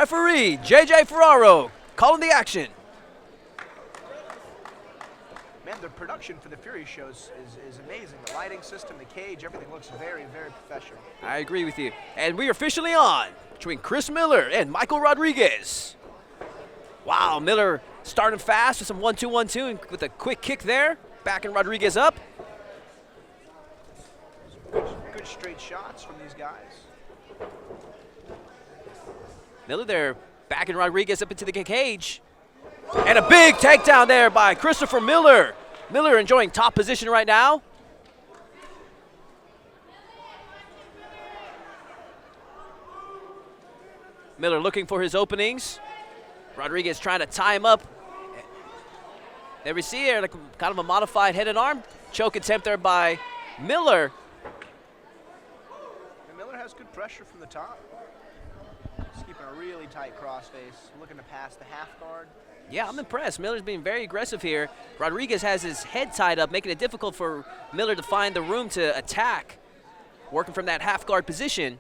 Referee J.J. Ferraro calling the action. Man, the production for the Fury shows is amazing. The lighting system, the cage, everything looks very, very professional. I agree with you. And we are officially on between Chris Miller and Michael Rodriguez. Wow, Miller starting fast with some 1-2, 1-2, and with a quick kick there, backing Rodriguez up. Good straight shots from these guys. Miller there, backing Rodriguez up into the cage. And a big takedown there by Christopher Miller. Miller enjoying top position right now. Miller looking for his openings. Rodriguez trying to tie him up. There we see here like kind of a modified head and arm choke attempt there by Miller. And Miller has good pressure from the top. He's keeping a really tight crossface, looking to pass the half guard. Yeah, I'm impressed. Miller's being very aggressive here. Rodriguez has his head tied up, making it difficult for Miller to find the room to attack, working from that half guard position.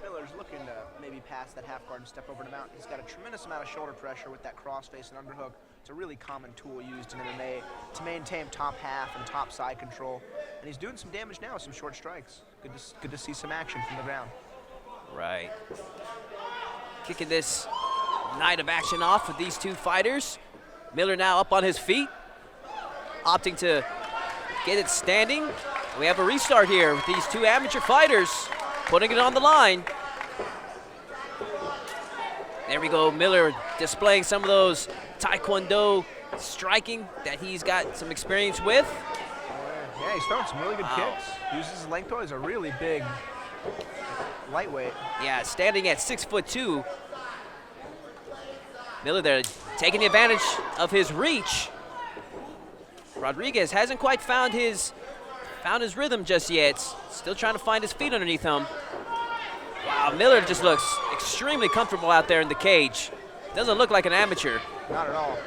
Miller's looking to maybe pass that half guard and step over the mount. He's got a tremendous amount of shoulder pressure with that crossface and underhook. It's a really common tool used in MMA to maintain top half and top side control. And he's doing some damage now with some short strikes. Good to see some action from the ground. Right. Kicking this night of action off with these two fighters. Miller now up on his feet, opting to get it standing. We have a restart here with these two amateur fighters putting it on the line. There we go, Miller displaying some of those Taekwondo striking that he's got some experience with. Yeah, he's throwing some really good kicks. He uses his length as a really big lightweight. Yeah, standing at 6'2". Miller there taking advantage of his reach. Rodriguez hasn't quite found his rhythm just yet. Still trying to find his feet underneath him. Wow, Miller just looks extremely comfortable out there in the cage. Doesn't look like an amateur. Not at all.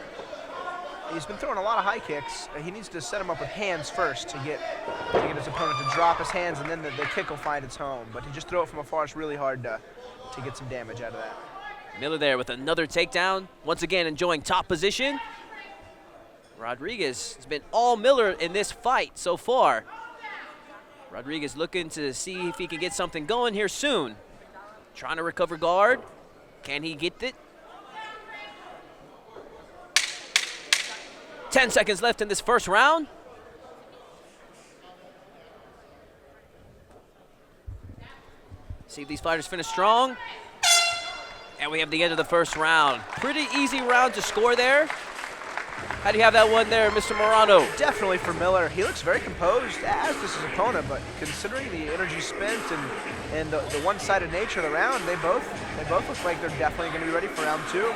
He's been throwing a lot of high kicks. He needs to set him up with hands first to get his opponent to drop his hands, and then the kick will find its home. But to just throw it from afar, it's really hard to get some damage out of that. Miller there with another takedown. Once again, enjoying top position. Rodriguez has been all Miller in this fight so far. Rodriguez looking to see if he can get something going here soon. Trying to recover guard. Can he get it? 10 seconds left in this first round. See if these fighters finish strong. And we have the end of the first round. Pretty easy round to score there. How do you have that one there, Mr. Morano? Definitely for Miller. He looks very composed, as does his opponent, but considering the energy spent and the one-sided nature of the round, they both look like they're definitely going to be ready for round two.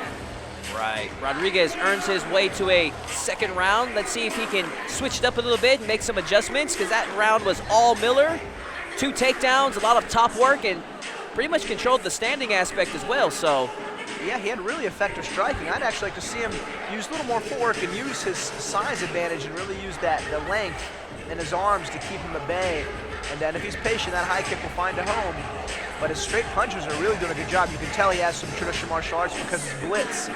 Right. Rodriguez earns his way to a second round. Let's see if he can switch it up a little bit and make some adjustments, because that round was all Miller. 2 takedowns, a lot of top work, and pretty much controlled the standing aspect as well. So, yeah, he had really effective striking. I'd actually like to see him use a little more footwork and use his size advantage and really use the length in his arms to keep him at bay. And then if he's patient, that high kick will find a home. But his straight punches are really doing a good job. You can tell he has some traditional martial arts because his blitz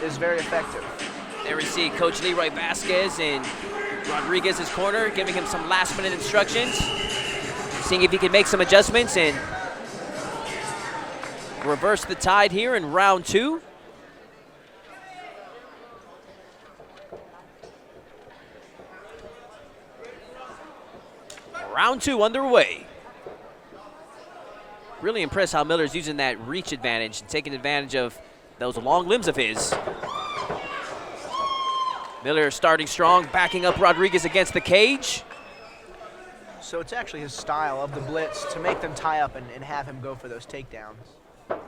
is very effective. There we see Coach Leroy Vasquez in Rodriguez's corner, giving him some last-minute instructions, seeing if he can make some adjustments and reverse the tide here in round two. Round two underway. Really impressed how Miller's using that reach advantage and taking advantage of those long limbs of his. Miller starting strong, backing up Rodriguez against the cage. So it's actually his style of the blitz to make them tie up and have him go for those takedowns. There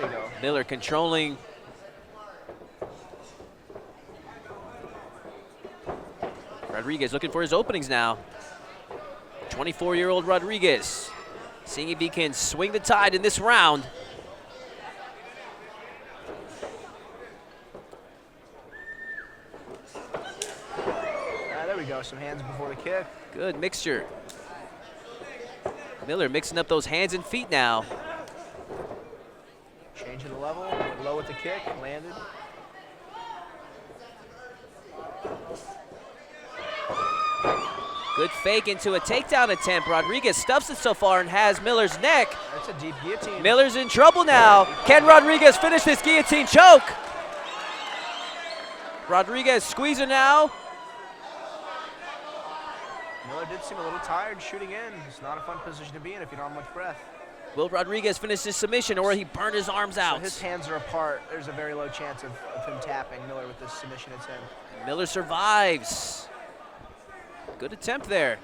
you go. Miller controlling. Rodriguez looking for his openings now. 24-year-old Rodriguez, seeing if he can swing the tide in this round. we go, some hands before the kick. Good mixture. Miller mixing up those hands and feet now. Changing the level, low with the kick, landed. Good fake into a takedown attempt. Rodriguez stuffs it so far and has Miller's neck. That's a deep guillotine. Miller's in trouble now. Can Rodriguez finish this guillotine choke? Rodriguez squeezing now. Miller did seem a little tired shooting in. It's not a fun position to be in if you don't have much breath. Will Rodriguez finish this submission or will he burn his arms out? So his hands are apart. There's a very low chance of him tapping Miller with this submission attempt. Miller survives. Good attempt there.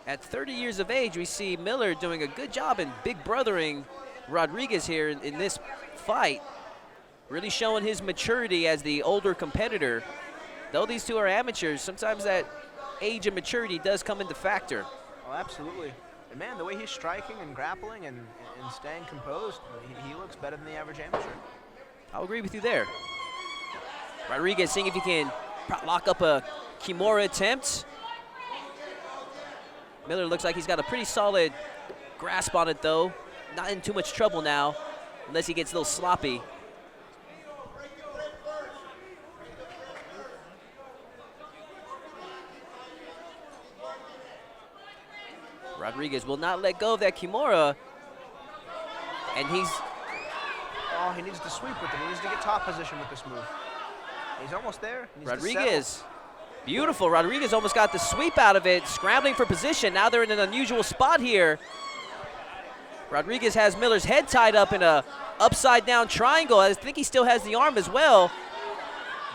At 30 years of age, we see Miller doing a good job in big brothering Rodriguez here in this fight. Really showing his maturity as the older competitor. Though these two are amateurs, sometimes that age and maturity does come into factor. Oh, absolutely. And man, the way he's striking and grappling and staying composed, he looks better than the average amateur. I'll agree with you there. Rodriguez seeing if he can lock up a Kimura attempt. Miller looks like he's got a pretty solid grasp on it though. Not in too much trouble now, unless he gets a little sloppy. Rodriguez will not let go of that Kimura. And he's... Oh, he needs to sweep with it. He needs to get top position with this move. He's almost there. Rodriguez, beautiful. Rodriguez almost got the sweep out of it, scrambling for position. Now they're in an unusual spot here. Rodriguez has Miller's head tied up in a upside down triangle. I think he still has the arm as well.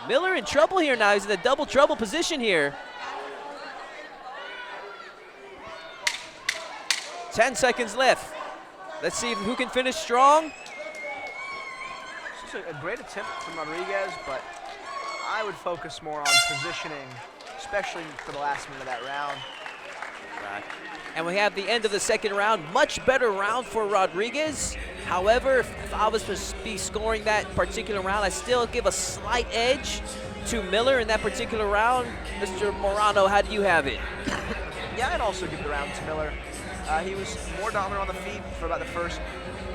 Miller in trouble here now. He's in a double trouble position here. 10 seconds left. Let's see who can finish strong. This is a great attempt from Rodriguez, but I would focus more on positioning, especially for the last minute of that round. Right. And we have the end of the second round. Much better round for Rodriguez. However, if I was to be scoring that particular round, I still give a slight edge to Miller in that particular round. Mr. Morano, how do you have it? Yeah, I'd also give the round to Miller. He was more dominant on the feet for about the first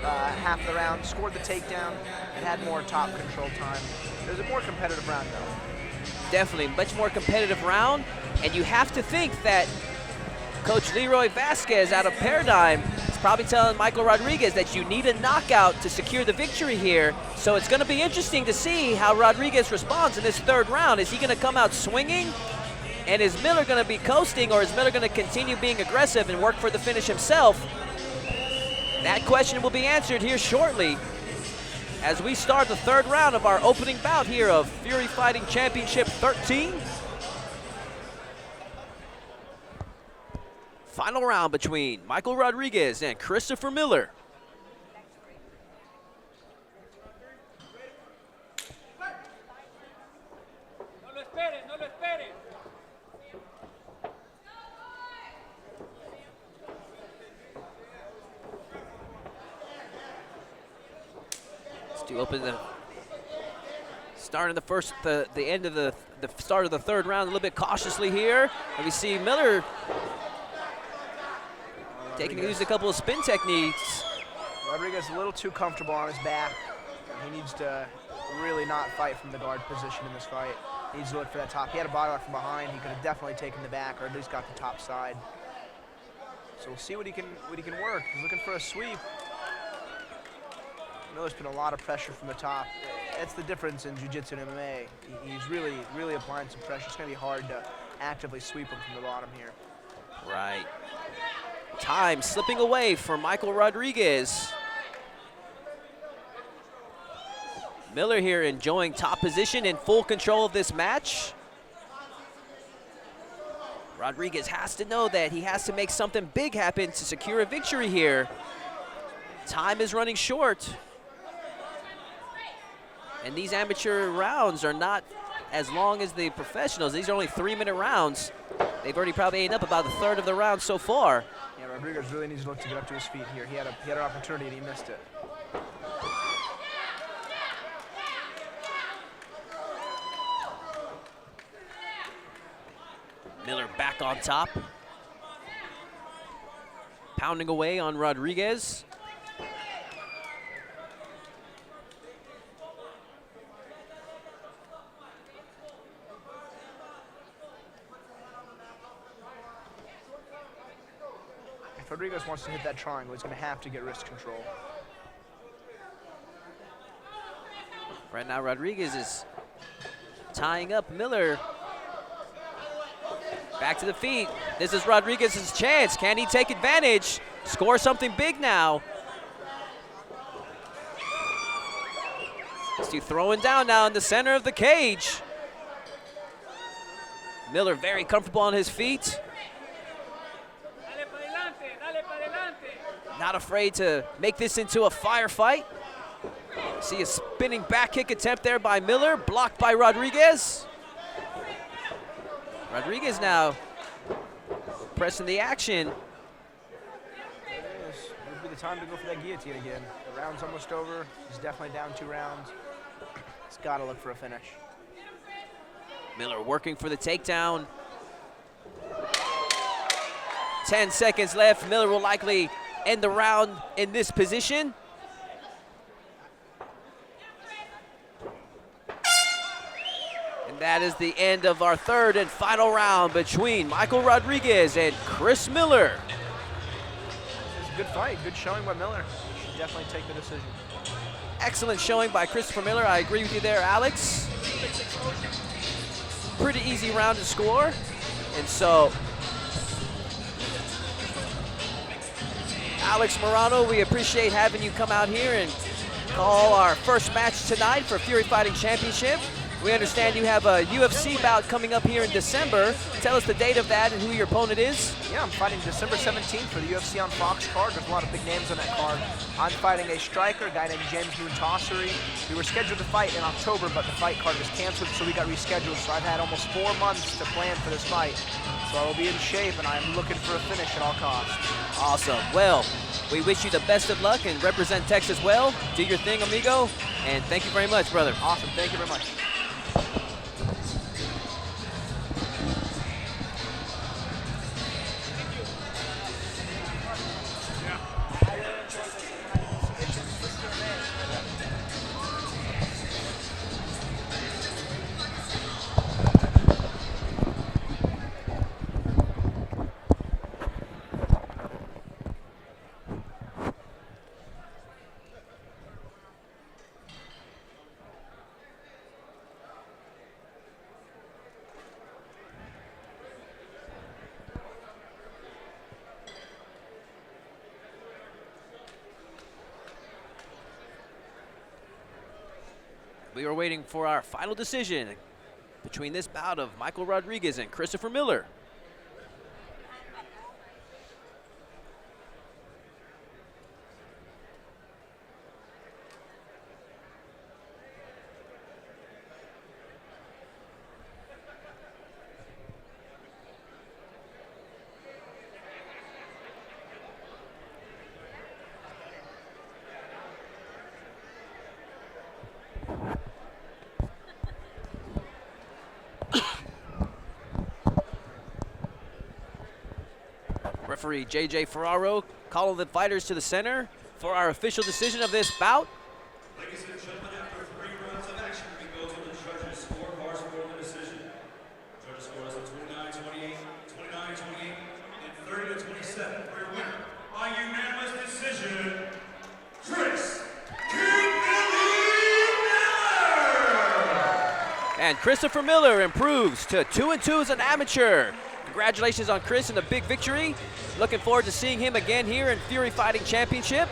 half of the round, scored the takedown, and had more top control time. It was a more competitive round, though. Definitely, much more competitive round. And you have to think that Coach Leroy Vasquez out of Paradigm is probably telling Michael Rodriguez that you need a knockout to secure the victory here. So it's going to be interesting to see how Rodriguez responds in this third round. Is he going to come out swinging? And is Miller going to be coasting, or is Miller going to continue being aggressive and work for the finish himself? That question will be answered here shortly as we start the third round of our opening bout here of Fury Fighting Championship 13. Final round between Michael Rodriguez and Christopher Miller. To open the start of the end of the start of the third round a little bit cautiously here. And we see Miller used a couple of spin techniques. Rodriguez a little too comfortable on his back. He needs to really not fight from the guard position in this fight. He needs to look for that top. He had a body lock from behind. He could have definitely taken the back, or at least got the top side. So we'll see what he can work. He's looking for a sweep. Miller's been a lot of pressure from the top. That's the difference in jiu-jitsu and MMA. He's really applying some pressure. It's going to be hard to actively sweep him from the bottom here. Right. Time slipping away for Michael Rodriguez. Miller here enjoying top position, in full control of this match. Rodriguez has to know that he has to make something big happen to secure a victory here. Time is running short. And these amateur rounds are not as long as the professionals. These are only 3-minute rounds. They've already probably eaten up about a third of the round so far. Yeah, Rodriguez really needs to look to get up to his feet here. He had an opportunity and he missed it. Miller back on top. Pounding away on Rodriguez. If Rodriguez wants to hit that triangle, he's going to have to get wrist control. Right now, Rodriguez is tying up Miller. Back to the feet. This is Rodriguez's chance. Can he take advantage? Score something big now. Stu throwing down now in the center of the cage. Miller very comfortable on his feet. Not afraid to make this into a firefight. See a spinning back kick attempt there by Miller, blocked by Rodriguez. Rodriguez now pressing the action. This would be the time to go for that guillotine again. The round's almost over. He's definitely down 2 rounds. He's got to look for a finish. Miller working for the takedown. 10 seconds left. Miller will likely end the round in this position. And that is the end of our third and final round between Michael Rodriguez and Chris Miller. It's a good fight, good showing by Miller. He should definitely take the decision. Excellent showing by Christopher Miller. I agree with you there, Alex. Pretty easy round to score. And so, Alex Morano, we appreciate having you come out here and call our first match tonight for Fury Fighting Championship. We understand you have a UFC bout coming up here in December. Tell us the date of that and who your opponent is. Yeah, I'm fighting December 17th for the UFC on Fox card. There's a lot of big names on that card. I'm fighting a striker, a guy named James Muntasiri. We were scheduled to fight in October, but the fight card was canceled, so we got rescheduled. So I've had almost 4 months to plan for this fight. So I will be in shape, and I'm looking for a finish at all costs. Awesome. Well, we wish you the best of luck and represent Texas well. Do your thing, amigo. And thank you very much, brother. Awesome. Thank you very much. We are waiting for our final decision between this bout of Michael Rodriguez and Christopher Miller. Referee J.J. Ferraro calling the fighters to the center for our official decision of this bout. Ladies and gentlemen, after 3 rounds of action, we go to the judges' scorecards for the decision. Judges score us at 29-28, 29-28, and 30-27 for your winner by unanimous decision, Chris Miller! And Christopher Miller improves to 2-2 as an amateur. Congratulations on Chris and a big victory. Looking forward to seeing him again here in Fury Fighting Championship.